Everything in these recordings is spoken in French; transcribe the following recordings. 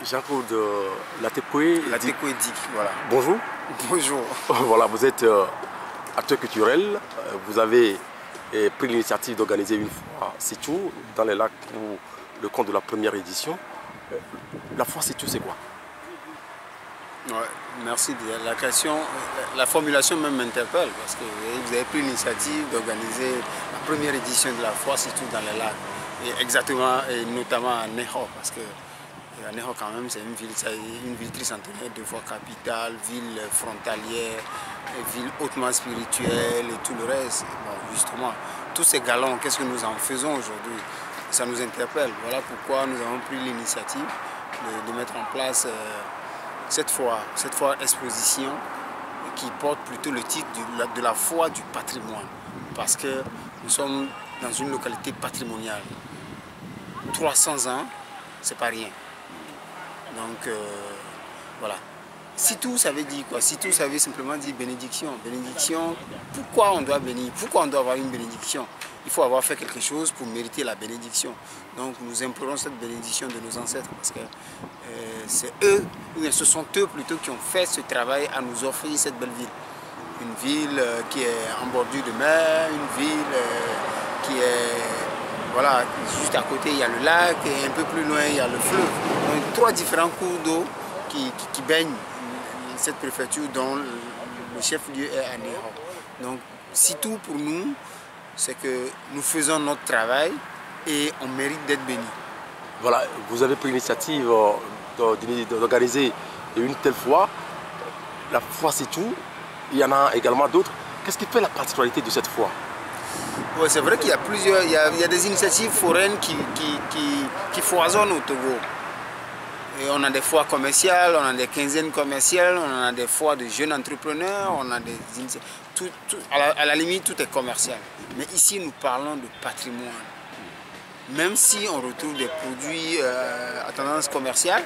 Jean-Claude Latekoué. Latekoué Dick, voilà. Bonjour. Bonjour. Voilà, vous êtes acteur culturel. Vous avez pris l'initiative d'organiser une foire Sétou dans les lacs pour le compte de la première édition. La foire Sétou, c'est quoi? Ouais, merci. La question, la formulation même m'interpelle parce que vous avez pris l'initiative d'organiser la première édition de la foire Sétou dans les lacs. Et exactement, et notamment à Neho, parce que Neho quand même c'est une ville tricentenaire, deux fois capitale, ville frontalière, ville hautement spirituelle et tout le reste. Bon, justement, tous ces galons, qu'est-ce que nous en faisons aujourd'hui? Ça nous interpelle. Voilà pourquoi nous avons pris l'initiative de mettre en place cette foire exposition qui porte plutôt le titre de la foire du patrimoine. Parce que nous sommes dans une localité patrimoniale. 300 ans, c'est pas rien. Donc voilà. Sétou, ça veut dire quoi? Sétou, ça veut simplement dire bénédiction. Bénédiction, pourquoi on doit bénir? Pourquoi on doit avoir une bénédiction? Il faut avoir fait quelque chose pour mériter la bénédiction. Donc nous implorons cette bénédiction de nos ancêtres parce que c'est eux, ce sont eux plutôt qui ont fait ce travail à nous offrir cette belle ville. Une ville qui est en bordure de mer, une ville qui est... Voilà, juste à côté il y a le lac et un peu plus loin il y a le fleuve. Donc 3 différents cours d'eau qui baignent cette préfecture dont le chef-lieu est à Neho. Donc Sétou pour nous, c'est que nous faisons notre travail et on mérite d'être bénis. Voilà, vous avez pris l'initiative d'organiser une telle foire. La foire Sétou, il y en a également d'autres. Qu'est-ce qui fait la particularité de cette foire? Ouais, c'est vrai qu'il y a plusieurs, il y a des initiatives foraines qui foisonnent au Togo. Et on a des foires commerciales, on a des quinzaines commerciales, on a des foires de jeunes entrepreneurs, on a des initiatives. À la limite, tout est commercial. Mais ici, nous parlons de patrimoine. Même si on retrouve des produits à tendance commerciale,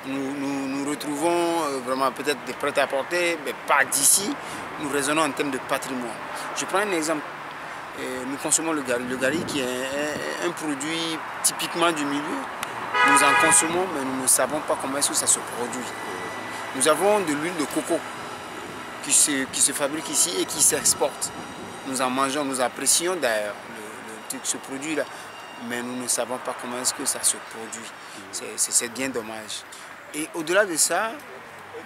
nous retrouvons vraiment peut-être des prêt-à-porter, mais pas d'ici. Nous raisonnons en termes de patrimoine. Je prends un exemple. Nous consommons le gari qui est un produit typiquement du milieu. Nous en consommons, mais nous ne savons pas comment est-ce que ça se produit. Nous avons de l'huile de coco qui se fabrique ici et qui s'exporte. Nous en mangeons, nous apprécions d'ailleurs ce produit-là, mais nous ne savons pas comment est-ce que ça se produit. C'est bien dommage. Et au-delà de ça,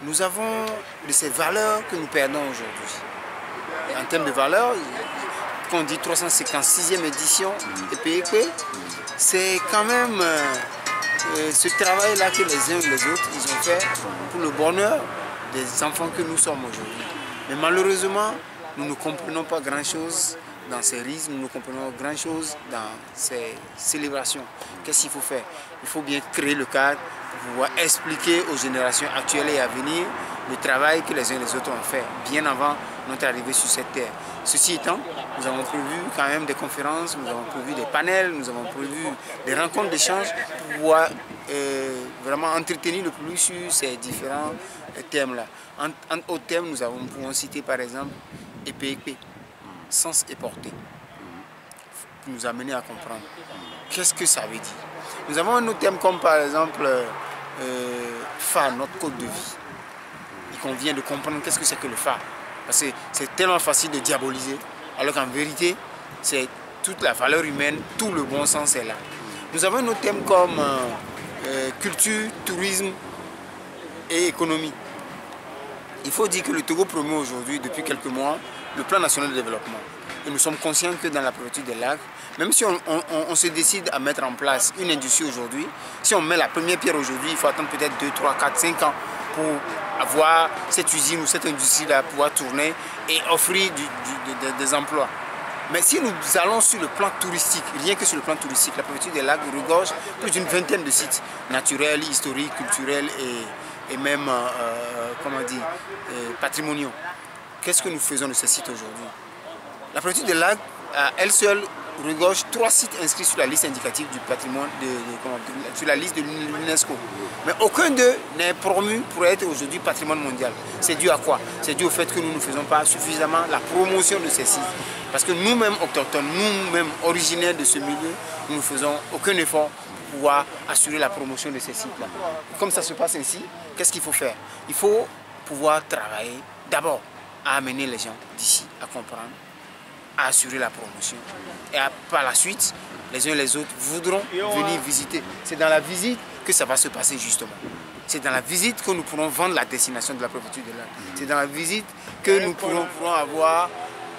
nous avons de ces valeurs que nous perdons aujourd'hui. En termes de valeurs, quand on dit 356e édition EPEP, c'est quand même ce travail-là que les uns et les autres ils ont fait pour le bonheur des enfants que nous sommes aujourd'hui. Mais malheureusement, nous ne comprenons pas grand-chose dans ces rythmes, nous ne comprenons pas grand-chose dans ces célébrations. Qu'est-ce qu'il faut faire? Il faut bien créer le cadre pour pouvoir expliquer aux générations actuelles et à venir le travail que les uns et les autres ont fait bien avant notre arrivée sur cette terre. Ceci étant, nous avons prévu quand même des conférences, nous avons prévu des panels, nous avons prévu des rencontres d'échange pour pouvoir vraiment entretenir le plus sur ces différents thèmes-là. En autres thèmes, nous pouvons citer par exemple EPEP, sens et portée, pour nous amener à comprendre qu'est-ce que ça veut dire. Nous avons un autre thème comme par exemple phare, notre code de vie. Il convient de comprendre qu'est-ce que c'est que le phare. Parce que c'est tellement facile de diaboliser, alors qu'en vérité, c'est toute la valeur humaine, tout le bon sens est là. Nous avons un autre thème comme culture, tourisme et économie. Il faut dire que le Togo promeut aujourd'hui, depuis quelques mois, le plan national de développement. Et nous sommes conscients que dans la préfecture des lacs, même si on se décide à mettre en place une industrie aujourd'hui, si on met la première pierre aujourd'hui, il faut attendre peut-être 2, 3, 4, 5 ans pour avoir cette usine ou cette industrie-là pouvoir tourner et offrir des emplois. Mais si nous allons sur le plan touristique, rien que sur le plan touristique, la préfecture des lacs regorge plus d'une vingtaine de sites naturels, historiques, culturels et même comment dire, patrimoniaux. Qu'est-ce que nous faisons de ces sites aujourd'hui? La préfecture des lacs, à elle seule, regorge 3 sites inscrits sur la liste indicative du patrimoine, sur la liste de l'UNESCO. Mais aucun d'eux n'est promu pour être aujourd'hui patrimoine mondial. C'est dû à quoi? C'est dû au fait que nous ne faisons pas suffisamment la promotion de ces sites. Parce que nous-mêmes autochtones, nous-mêmes originaires de ce milieu, nous ne faisons aucun effort pour pouvoir assurer la promotion de ces sites-là. Comme ça se passe ainsi, qu'est-ce qu'il faut faire? Il faut pouvoir travailler d'abord à amener les gens d'ici à comprendre, à assurer la promotion. Et par la suite, les uns et les autres voudront venir visiter. C'est dans la visite que ça va se passer justement. C'est dans la visite que nous pourrons vendre la destination de la préfecture de l'Inde. C'est dans la visite que nous pourrons avoir,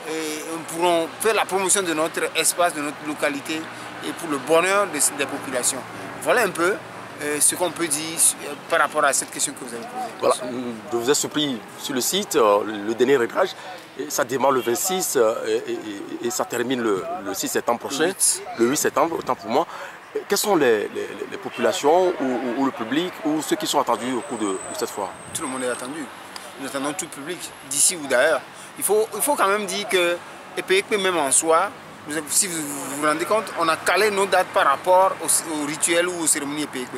nous pourrons faire la promotion de notre espace, de notre localité et pour le bonheur des populations. Voilà un peu ce qu'on peut dire par rapport à cette question que vous avez posée. Voilà, je vous ai surpris sur le site, le dernier réglage, ça démarre le 26 et ça termine le 6 septembre prochain, le 8 septembre, autant pour moi. Quelles sont les populations ou le public ou ceux qui sont attendus au cours de cette foire? Tout le monde est attendu. Nous attendons tout le public, d'ici ou d'ailleurs. Il faut quand même dire que EPECPE même en soi, si vous vous rendez compte, on a calé nos dates par rapport aux rituels ou aux cérémonies EPECPE.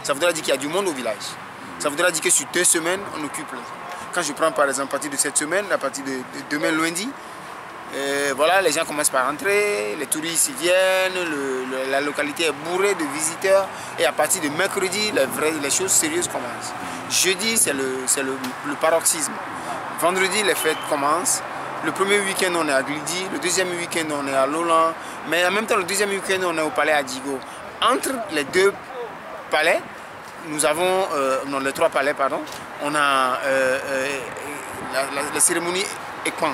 Ça voudra dire qu'il y a du monde au village. Ça voudra dire que sur 2 semaines, on occupe. Quand je prends par exemple à partir de cette semaine, à partir de demain lundi, voilà, les gens commencent par rentrer, les touristes y viennent, la localité est bourrée de visiteurs et à partir de mercredi, les choses sérieuses commencent. Jeudi, c'est le paroxysme. Vendredi, les fêtes commencent. Le premier week-end, on est à Glidi, le deuxième week-end, on est à Lolan, mais en même temps, le deuxième week-end, on est au palais à Digo. Entre les 2 palais, nous avons, non, les 3 palais, pardon, on a la cérémonie Ekpan.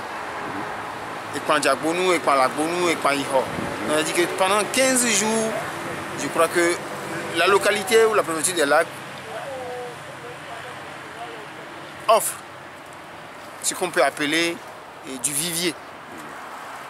Ekpan Diagbonu, Ekpan Lagbonu, Ekpan Iho. On a dit que pendant 15 jours, je crois que la localité ou la préfecture des lacs offre ce qu'on peut appeler du vivier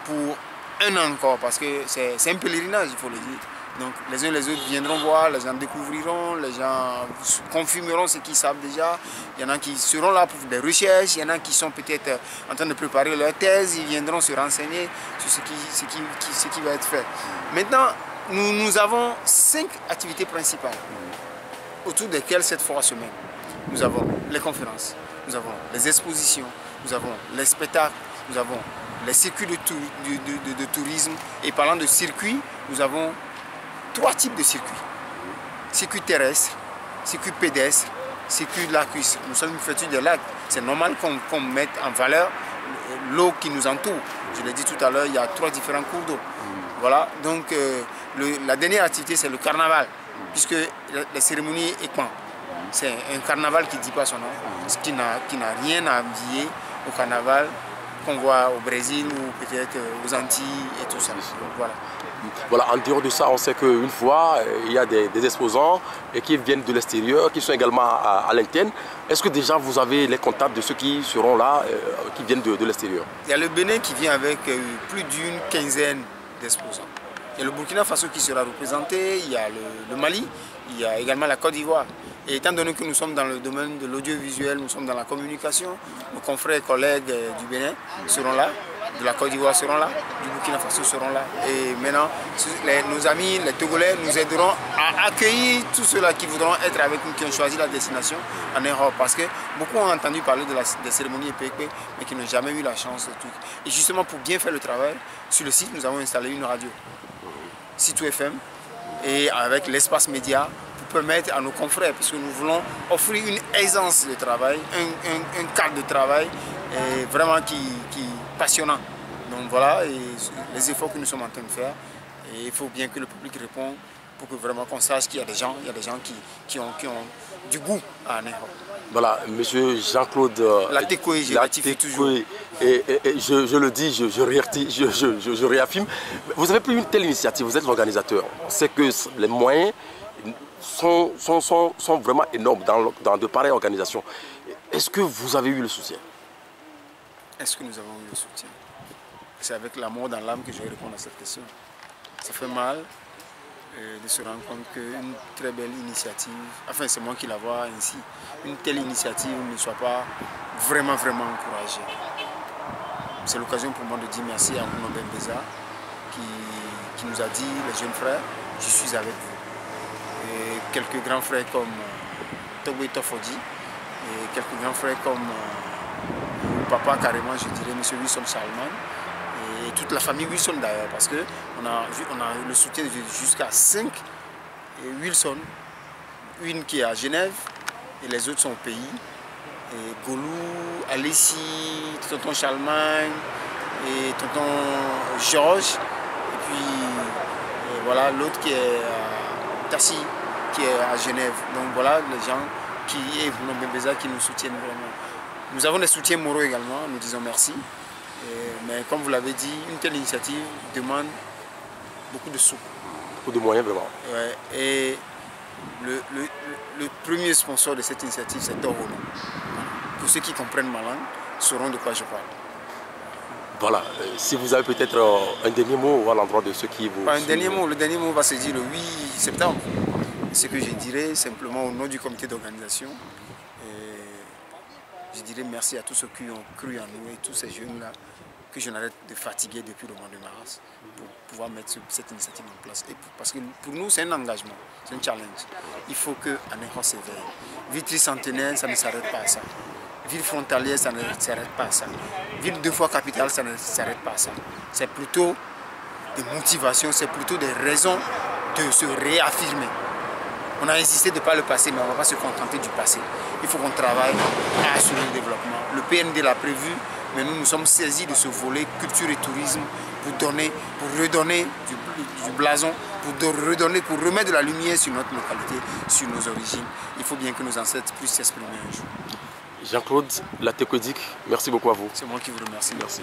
pour 1 an encore, parce que c'est un pèlerinage, il faut le dire. Donc les uns les autres viendront voir, les gens découvriront, les gens confirmeront ce qu'ils savent déjà. Il y en a qui seront là pour des recherches, il y en a qui sont peut-être en train de préparer leur thèse, ils viendront se renseigner sur ce qui va être fait. Maintenant, nous avons 5 activités principales autour desquelles cette foire se mène. Nous avons les conférences, nous avons les expositions, nous avons les spectacles, nous avons les circuits de tourisme. Et parlant de circuits, nous avons 3 types de circuits. Circuit terrestre, circuit pédestre, circuit lacustre. Nous sommes une préfecture des lacs. C'est normal qu'on mette en valeur l'eau qui nous entoure. Je l'ai dit tout à l'heure, il y a 3 différents cours d'eau. Voilà, donc la dernière activité, c'est le carnaval, puisque la cérémonie Ekpan, c'est un carnaval qui ne dit pas son nom, qui n'a rien à envier au carnaval qu'on voit au Brésil ou peut-être aux Antilles et tout ça. Voilà. Voilà, en dehors de ça, on sait qu'une fois, il y a des exposants qui viennent de l'extérieur, qui sont également à l'interne. Est-ce que déjà vous avez les contacts de ceux qui seront là, qui viennent de l'extérieur? Il y a le Bénin qui vient avec plus d'une quinzaine d'exposants. Il y a le Burkina Faso qui sera représenté, il y a le Mali, il y a également la Côte d'Ivoire. Et étant donné que nous sommes dans le domaine de l'audiovisuel, nous sommes dans la communication, nos confrères et collègues du Bénin seront là, de la Côte d'Ivoire seront là, du Burkina Faso seront là. Et maintenant, nos amis, les Togolais, nous aideront à accueillir tous ceux-là qui voudront être avec nous, qui ont choisi la destination en Europe. Parce que beaucoup ont entendu parler des cérémonies EPECPE, mais qui n'ont jamais eu la chance de tout. Et justement, pour bien faire le travail, sur le site, nous avons installé une radio, Site FM, et avec l'espace média, pour permettre à nos confrères, parce que nous voulons offrir une aisance de travail, un cadre de travail vraiment qui passionnant. Donc voilà, et les efforts que nous sommes en train de faire, et il faut bien que le public réponde pour que vraiment qu'on sache qu'il y a des gens, qui ont du goût à Europe. Voilà, monsieur Jean-Claude Latécoé, toujours. Et je le dis, je réaffirme. Vous avez pris une telle initiative, vous êtes l'organisateur. On sait que les moyens sont vraiment énormes dans de pareilles organisations. Est-ce que vous avez eu le soutien? Est-ce que nous avons eu le soutien? C'est avec l'amour dans l'âme que je vais répondre à cette question. Ça fait mal de se rendre compte qu'une très belle initiative, enfin c'est moi qui la vois ainsi, une telle initiative ne soit pas vraiment encouragée. C'est l'occasion pour moi de dire merci à Mouno Bembeza qui nous a dit, les jeunes frères, je suis avec vous. Et quelques grands frères comme Togwe Tofodi, et quelques grands frères comme papa carrément, je dirais, M. Wilson Salman, et toute la famille Wilson d'ailleurs, parce qu'on a eu le soutien jusqu'à 5 et Wilson, une qui est à Genève et les autres sont au pays. Et Golou, Alessi, tonton Charlemagne et tonton Georges. Et puis voilà l'autre qui est à Tassi, qui est à Genève. Donc voilà les gens et Bembeza qui nous soutiennent vraiment. Nous avons des soutiens moraux également, nous disons merci. Mais comme vous l'avez dit, une telle initiative demande beaucoup de sous. Beaucoup de moyens vraiment. Ouais, et le premier sponsor de cette initiative, c'est Toro. Pour ceux qui comprennent ma langue, sauront de quoi je parle. Voilà, si vous avez peut-être un dernier mot à l'endroit de ceux qui vous... Pas un dernier mot, le dernier mot va se dire le 8 septembre. Ce que je dirais simplement au nom du comité d'organisation, je dirais merci à tous ceux qui ont cru en nous et tous ces jeunes-là que je n'arrête de fatiguer depuis le mois de mars pour pouvoir mettre cette initiative en place. Parce que pour nous, c'est un engagement, c'est un challenge. Il faut que Anéro s'éveille. Ville tricentenaire, ça ne s'arrête pas à ça. Ville frontalière, ça ne s'arrête pas à ça. Ville deux fois capitale, ça ne s'arrête pas à ça. C'est plutôt des motivations, c'est plutôt des raisons de se réaffirmer. On a insisté de ne pas le passé, mais on ne va pas se contenter du passé. Il faut qu'on travaille à assurer le développement. Le PND l'a prévu, mais nous nous sommes saisis de ce volet culture et tourisme pour redonner du blason, pour remettre de la lumière sur notre localité, sur nos origines. Il faut bien que nos ancêtres puissent s'exprimer un jour. Jean-Claude Latekodic, merci beaucoup à vous. C'est moi qui vous remercie. Merci.